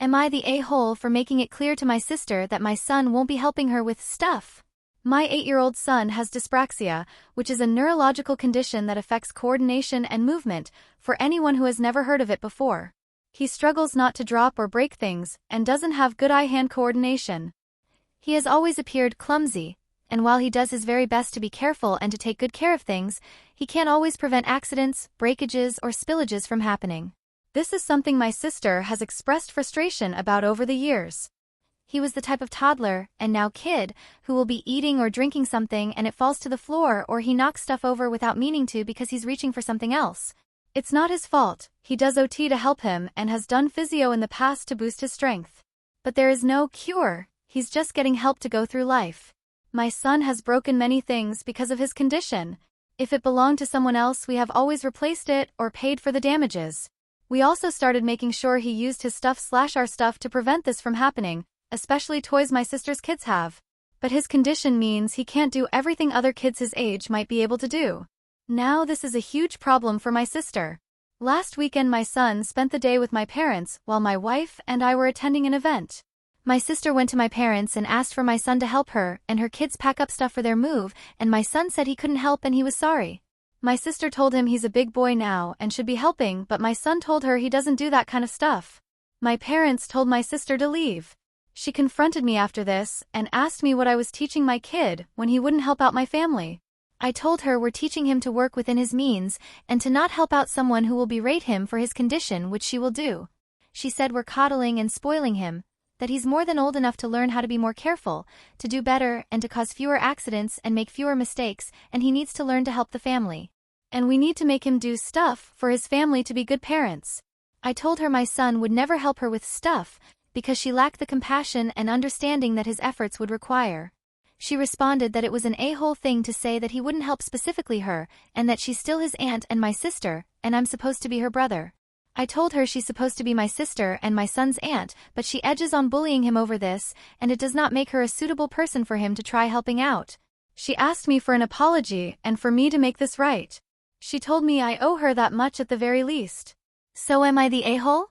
Am I the a-hole for making it clear to my sister that my son won't be helping her with stuff? My 8-year-old son has dyspraxia, which is a neurological condition that affects coordination and movement, for anyone who has never heard of it before. He struggles not to drop or break things, and doesn't have good eye-hand coordination. He has always appeared clumsy, and while he does his very best to be careful and to take good care of things, he can't always prevent accidents, breakages, or spillages from happening. This is something my sister has expressed frustration about over the years. He was the type of toddler, and now kid, who will be eating or drinking something and it falls to the floor, or he knocks stuff over without meaning to because he's reaching for something else. It's not his fault. He does OT to help him and has done physio in the past to boost his strength. But there is no cure. He's just getting help to go through life. My son has broken many things because of his condition. If it belonged to someone else, we have always replaced it or paid for the damages. We also started making sure he used his stuff/our stuff to prevent this from happening, especially toys my sister's kids have. But his condition means he can't do everything other kids his age might be able to do. Now this is a huge problem for my sister. Last weekend my son spent the day with my parents while my wife and I were attending an event. My sister went to my parents and asked for my son to help her and her kids pack up stuff for their move, and my son said he couldn't help and he was sorry. My sister told him he's a big boy now and should be helping, but my son told her he doesn't do that kind of stuff. My parents told my sister to leave. She confronted me after this and asked me what I was teaching my kid when he wouldn't help out my family. I told her we're teaching him to work within his means and to not help out someone who will berate him for his condition, which she will do. She said we're coddling and spoiling him, that he's more than old enough to learn how to be more careful, to do better and to cause fewer accidents and make fewer mistakes, and he needs to learn to help the family. And we need to make him do stuff for his family to be good parents. I told her my son would never help her with stuff because she lacked the compassion and understanding that his efforts would require. She responded that it was an a-hole thing to say that he wouldn't help specifically her, and that she's still his aunt and my sister, and I'm supposed to be her brother. I told her she's supposed to be my sister and my son's aunt, but she edges on bullying him over this, and it does not make her a suitable person for him to try helping out. She asked me for an apology and for me to make this right. She told me I owe her that much at the very least. So am I the a-hole?